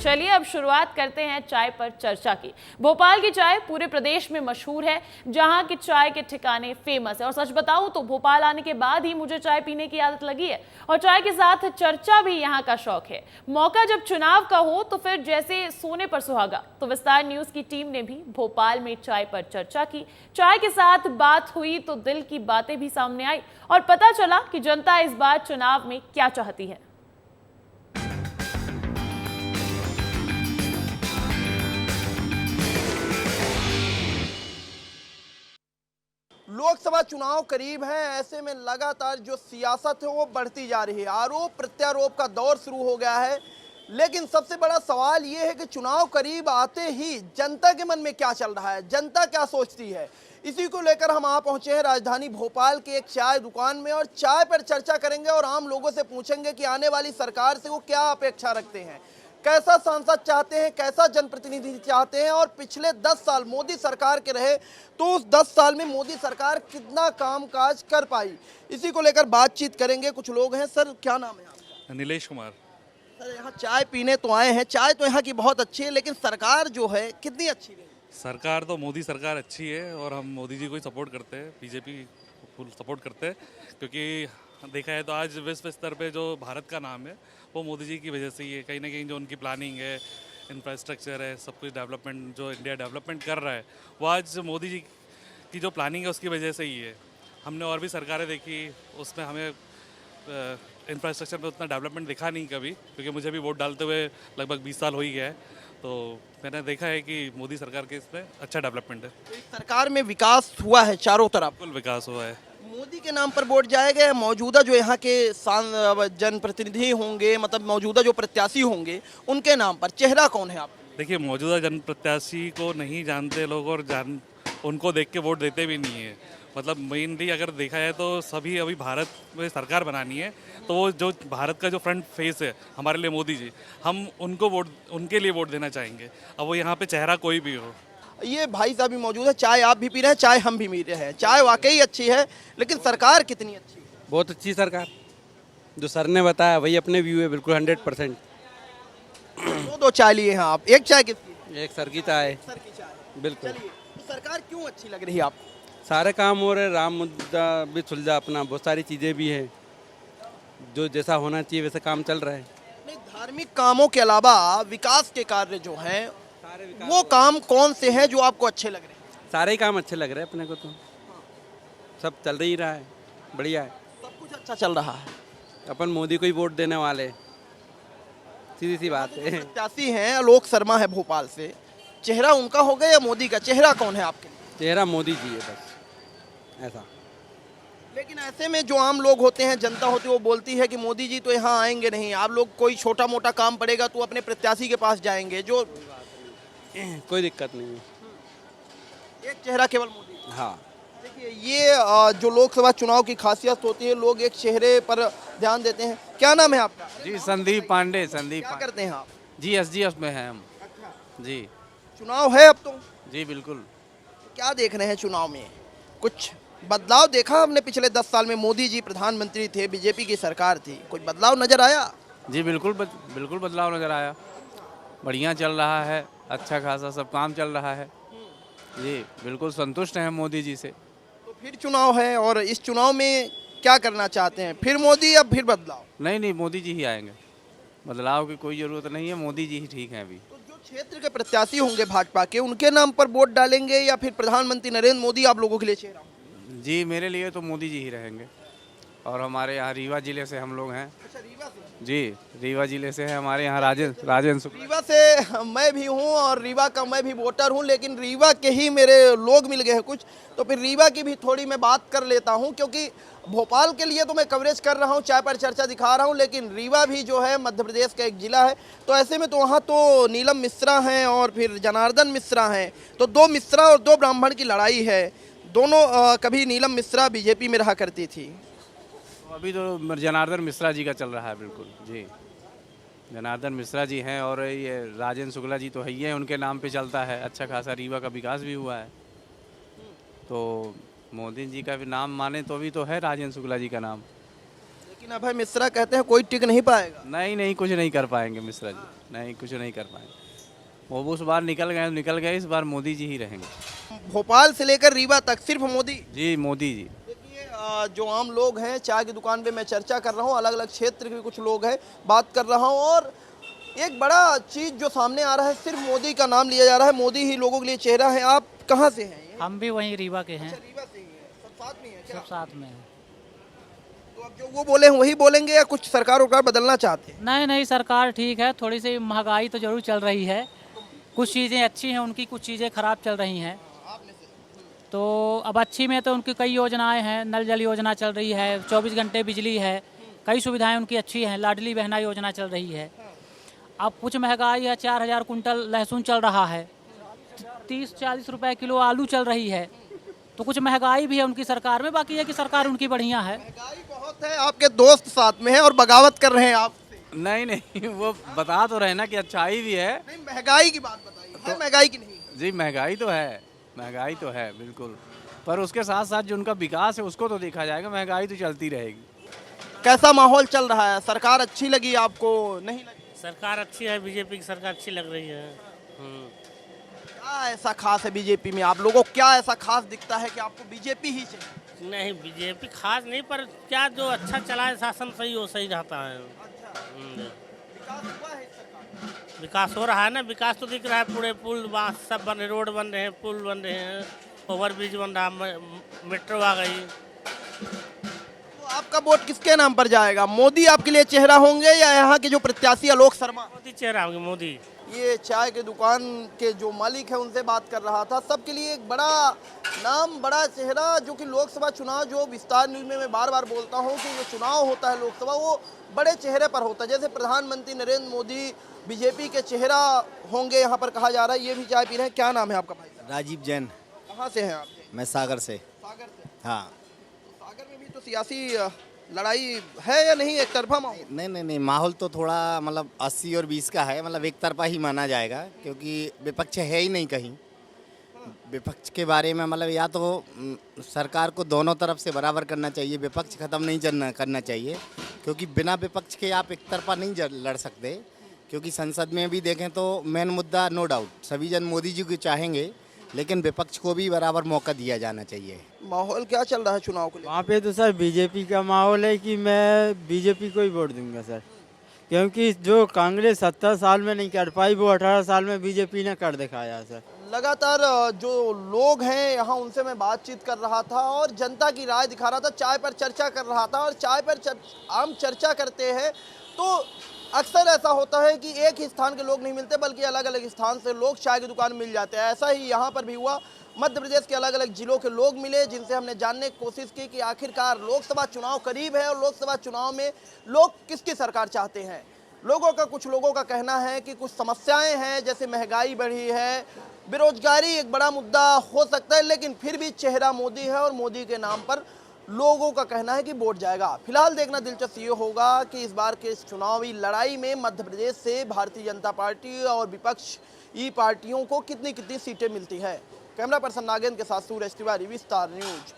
चलिए अब शुरुआत करते हैं चाय पर चर्चा की। भोपाल की चाय पूरे प्रदेश में मशहूर है, जहां की चाय के ठिकाने फेमस है। और सच बताऊं तो भोपाल आने के बाद ही मुझे चाय पीने की आदत लगी है और चाय के साथ चर्चा भी यहां का शौक है। मौका जब चुनाव का हो तो फिर जैसे सोने पर सुहागा। तो विस्तार न्यूज की टीम ने भी भोपाल में चाय पर चर्चा की। चाय के साथ बात हुई तो दिल की बातें भी सामने आई और पता चला कि जनता इस बार चुनाव में क्या चाहती है। लोकसभा चुनाव करीब है, ऐसे में लगातार जो सियासत है वो बढ़ती जा रही है। आरोप प्रत्यारोप का दौर शुरू हो गया है, लेकिन सबसे बड़ा सवाल ये है कि चुनाव करीब आते ही जनता के मन में क्या चल रहा है, जनता क्या सोचती है। इसी को लेकर हम आ पहुंचे हैं राजधानी भोपाल की एक चाय दुकान में और चाय पर चर्चा करेंगे और आम लोगों से पूछेंगे कि आने वाली सरकार से वो क्या अपेक्षा रखते हैं, कैसा सांसद चाहते हैं, कैसा जनप्रतिनिधि चाहते हैं और पिछले 10 साल मोदी सरकार के रहे तो उस 10 साल में मोदी सरकार कितना कामकाज कर पाई। इसी को लेकर बातचीत करेंगे। कुछ लोग हैं। सर क्या नाम है आपका? नीलेश कुमार। सर यहाँ चाय पीने तो आए हैं, चाय तो यहाँ की बहुत अच्छी है, लेकिन सरकार जो है कितनी अच्छी रही? सरकार तो मोदी सरकार अच्छी है और हम मोदी जी को ही सपोर्ट करते हैं, बीजेपी फुल सपोर्ट करते हैं, क्योंकि देखा है तो आज विश्व स्तर पे जो भारत का नाम है वो मोदी जी की वजह से ही है। कहीं ना कहीं जो उनकी प्लानिंग है, इंफ्रास्ट्रक्चर है, सब कुछ डेवलपमेंट जो इंडिया डेवलपमेंट कर रहा है वो आज मोदी जी की जो प्लानिंग है उसकी वजह से ही है। हमने और भी सरकारें देखी, उसमें हमें इंफ्रास्ट्रक्चर में उतना डेवलपमेंट दिखा नहीं कभी, क्योंकि मुझे भी वोट डालते हुए लगभग 20 साल हो ही गया है। तो मैंने देखा है कि मोदी सरकार के इसमें अच्छा डेवलपमेंट है। तो इस सरकार में विकास हुआ है चारों तरफ, बिल्कुल विकास हुआ है। मोदी के नाम पर वोट जाएगा या मौजूदा जो यहाँ के जनप्रतिनिधि होंगे, मतलब मौजूदा जो प्रत्याशी होंगे उनके नाम पर? चेहरा कौन है आप? देखिए, मौजूदा जन प्रत्याशी को नहीं जानते लोग और उनको देख के वोट देते भी नहीं है। मतलब मेनली अगर देखा जाए तो सभी अभी भारत में सरकार बनानी है, तो वो जो भारत का जो फ्रंट फेस है हमारे लिए मोदी जी, हम उनके लिए वोट देना चाहेंगे। अब वो यहाँ पे चेहरा कोई भी हो। ये भाई साहब भी मौजूद है। चाय आप भी पी रहे हैं, चाय हम भी पी रहे हैं। चाय वाकई अच्छी है, लेकिन सरकार कितनी अच्छी है? बहुत अच्छी सरकार, जो सर ने बताया वही अपने व्यू है, बिल्कुल 100%। दो चाय लिए हैं आप, एक चाय कितनी? एक सर की चाय। सर की चाय, बिल्कुल। चलिए, तो सरकार क्यों अच्छी लग रही है आपको? सारे काम हो रहे, राम मुद्दा भी सुलझा अपना, बहुत सारी चीज़ें भी हैं, जो जैसा होना चाहिए वैसे काम चल रहा है। नहीं, धार्मिक कामों के अलावा विकास के कार्य जो हैं वो काम कौन से हैं जो आपको अच्छे लग रहे हैं? सारे ही काम अच्छे लग रहे हैं अपने को, तो सब चल ही रहा है, बढ़िया है, सब कुछ अच्छा चल रहा है। अपन मोदी को ही वोट देने वाले, सीधी सी बात है। प्रत्याशी हैं आलोक शर्मा है भोपाल से, चेहरा उनका होगा या मोदी का? चेहरा कौन है आपके? चेहरा मोदी जी है बस, ऐसा। लेकिन ऐसे में जो आम लोग होते हैं, जनता होती है, वो बोलती है कि मोदी जी तो यहाँ आएंगे नहीं। आप लोग कोई छोटा मोटा काम पड़ेगा तो अपने प्रत्याशी के पास जाएंगे, जो कोई दिक्कत नहीं है। एक चेहरा केवल मोदी। हाँ, देखिए, ये जो लोकसभा चुनाव की खासियत होती है, लोग एक चेहरे पर ध्यान देते हैं। क्या नाम है आपका? जी संदीप पांडे। संदीप क्या करते हैं आप? जी एसडीएफ में हैं हम। जी चुनाव है अब तो, जी बिल्कुल। क्या देख रहे हैं चुनाव में? कुछ बदलाव देखा हमने पिछले 10 साल में? मोदी जी प्रधानमंत्री थे, बीजेपी की सरकार थी, कुछ बदलाव नजर आया? जी बिल्कुल बिल्कुल बदलाव नज़र आया। बढ़िया चल रहा है, अच्छा खासा सब काम चल रहा है। जी बिल्कुल संतुष्ट हैं मोदी जी से। तो फिर चुनाव है और इस चुनाव में क्या करना चाहते हैं? फिर मोदी या फिर बदलाव? नहीं नहीं, मोदी जी ही आएंगे, बदलाव की कोई ज़रूरत नहीं है, मोदी जी ही ठीक हैं अभी। तो जो क्षेत्र के प्रत्याशी होंगे भाजपा के, उनके नाम पर वोट डालेंगे या फिर प्रधानमंत्री नरेंद्र मोदी आप लोगों के लिए चेहरा? जी मेरे लिए तो मोदी जी ही रहेंगे। और हमारे यहाँ रीवा जिले से हम लोग हैं। अच्छा, रीवा से? जी रीवा जिले से है हमारे यहाँ राजेंद्र शुक्ला। रीवा से मैं भी हूँ और रीवा का मैं भी वोटर हूँ, लेकिन रीवा के ही मेरे लोग मिल गए हैं कुछ, तो फिर रीवा की भी थोड़ी मैं बात कर लेता हूँ, क्योंकि भोपाल के लिए तो मैं कवरेज कर रहा हूँ, चाय पर चर्चा दिखा रहा हूँ, लेकिन रीवा भी जो है मध्य प्रदेश का एक जिला है। तो ऐसे में तो वहाँ तो नीलम मिश्रा हैं और फिर जनार्दन मिश्रा हैं, तो दो मिश्रा और दो ब्राह्मण की लड़ाई है। दोनों कभी नीलम मिश्रा बीजेपी में रहा करती थी। अभी तो जनार्दन मिश्रा जी का चल रहा है। बिल्कुल जी, जनार्दन मिश्रा जी हैं और ये राजेंद्र शुक्ला जी तो है ही है, उनके नाम पे चलता है। अच्छा खासा रीवा का विकास भी हुआ है, तो मोदी जी का भी नाम माने तो भी तो है राजेंद्र शुक्ला जी का नाम। लेकिन अभय मिश्रा कहते हैं कोई टिक नहीं पाएगा। नहीं नहीं, कुछ नहीं कर पाएंगे मिश्रा जी, नहीं कुछ नहीं कर पाएंगे। वो उस बार निकल गए, इस बार मोदी जी ही रहेंगे। भोपाल से लेकर रीवा तक सिर्फ मोदी। जी मोदी जी। देखिए जो आम लोग हैं, चाय की दुकान पे मैं चर्चा कर रहा हूँ, अलग अलग क्षेत्र के कुछ लोग हैं, बात कर रहा हूँ, और एक बड़ा चीज जो सामने आ रहा है, सिर्फ मोदी का नाम लिया जा रहा है, मोदी ही लोगों के लिए चेहरा है। आप कहाँ से हैं? हम भी वहीं रीवा के हैं। रीवा से ही हैं। सब साथ में हैं क्या? सब साथ में हैं। तो अब जो वो बोले हैं वही बोलेंगे या कुछ सरकार उरकार बदलना चाहते हैं? नहीं नहीं, सरकार ठीक है, थोड़ी सी महंगाई तो जरूर चल रही है, कुछ चीज़ें अच्छी हैं उनकी, कुछ चीज़ें खराब चल रही हैं। तो अब अच्छी में तो उनकी कई योजनाएं हैं, नल जल योजना चल रही है, 24 घंटे बिजली है, कई सुविधाएं उनकी अच्छी हैं, लाडली बहना योजना चल रही है। अब कुछ महंगाई है, 4000 कुंटल लहसुन चल रहा है, 30-40 रुपए किलो आलू चल रही है, तो कुछ महंगाई भी है उनकी सरकार में। बाकी है कि सरकार उनकी बढ़िया है। महंगाई बहुत है, आपके दोस्त साथ में हैं और बगावत कर रहे हैं आप। नहीं नहीं, वो बता तो रहे ना कि अच्छाई भी है। नहीं, महंगाई की बात बताइए, है महंगाई की नहीं? जी महंगाई तो है, महंगाई तो है बिल्कुल, पर उसके साथ साथ जो उनका विकास है उसको तो देखा जाएगा, महंगाई तो चलती रहेगी। कैसा माहौल चल रहा है? सरकार अच्छी लगी आपको, नहीं लगी? सरकार अच्छी है, बीजेपी की सरकार अच्छी लग रही है। क्या ऐसा खास है बीजेपी में? आप लोगों को क्या ऐसा खास दिखता है कि आपको बीजेपी ही चाहिए? नहीं बीजेपी खास नहीं, पर क्या जो अच्छा चला है शासन सही हो सही रहता है। विकास हुआ है इस सरकार में? विकास हो रहा है ना, विकास तो दिख रहा है, पूरे पुल बांस सब बन रहे, रोड बन रहे हैं, पुल बन रहे हैं, ओवर ब्रिज बन रहा, मेट्रो आ गई। तो आपका वोट किसके नाम पर जाएगा? मोदी आपके लिए चेहरा होंगे या यहाँ के जो प्रत्याशी आलोक शर्मा? मोदी चेहरा होंगे, मोदी। ये चाय के दुकान के जो मालिक है उनसे बात कर रहा था। सबके लिए एक बड़ा नाम, बड़ा चेहरा, जो कि लोकसभा चुनाव, जो विस्तार न्यूज में मैं बार बार बोलता हूँ कि जो चुनाव होता है लोकसभा, वो बड़े चेहरे पर होता है। जैसे प्रधानमंत्री नरेंद्र मोदी बीजेपी के चेहरा होंगे, यहाँ पर कहा जा रहा है। ये भी चाय पी रहे हैं। क्या नाम है आपका भाई साहब? राजीव जैन। कहाँ से हैं आप? मैं सागर से। सागर से? हाँ। सागर में भी तो सियासी लड़ाई है या नहीं, एक तरफा माहौल? नहीं नहीं नहीं, माहौल तो थोड़ा मतलब 80 और 20 का है, मतलब एक तरफा ही माना जाएगा, क्योंकि विपक्ष है ही नहीं कहीं। विपक्ष के बारे में मतलब या तो सरकार को दोनों तरफ से बराबर करना चाहिए, विपक्ष खत्म नहीं करना चाहिए, क्योंकि बिना विपक्ष के आप एक तरफा नहीं लड़ सकते। क्योंकि संसद में भी देखें तो मेन मुद्दा नो डाउट सभी जन मोदी जी को चाहेंगे, लेकिन विपक्ष को भी बराबर मौका दिया जाना चाहिए। माहौल क्या चल रहा है चुनाव को लेकर? वहाँ पे तो सर बीजेपी का माहौल है कि मैं बीजेपी को ही वोट दूंगा सर, क्योंकि जो कांग्रेस 70 साल में नहीं कर पाई वो 18 साल में बीजेपी ने कर दिखाया सर। लगातार जो लोग हैं यहाँ, उनसे मैं बातचीत कर रहा था और जनता की राय दिखा रहा था, चाय पर चर्चा कर रहा था। और चाय पर आम चर्चा करते हैं तो अक्सर ऐसा होता है कि एक ही स्थान के लोग नहीं मिलते, बल्कि अलग अलग स्थान से लोग चाय की दुकान मिल जाते हैं। ऐसा ही यहाँ पर भी हुआ। मध्य प्रदेश के अलग अलग जिलों के लोग मिले, जिनसे हमने जानने की कोशिश की कि आखिरकार लोकसभा चुनाव करीब है और लोकसभा चुनाव में लोग किसकी सरकार चाहते हैं। कुछ लोगों का कहना है कि कुछ समस्याएं हैं, जैसे महंगाई बढ़ी है, बेरोजगारी एक बड़ा मुद्दा हो सकता है, लेकिन फिर भी चेहरा मोदी है और मोदी के नाम पर लोगों का कहना है कि वोट जाएगा। फिलहाल देखना दिलचस्प ये होगा कि इस बार के चुनावी लड़ाई में मध्य प्रदेश से भारतीय जनता पार्टी और विपक्षी पार्टियों को कितनी कितनी सीटें मिलती है। कैमरा पर्सन नागेंद्र के साथ सूरज तिवारी, विस्तार न्यूज।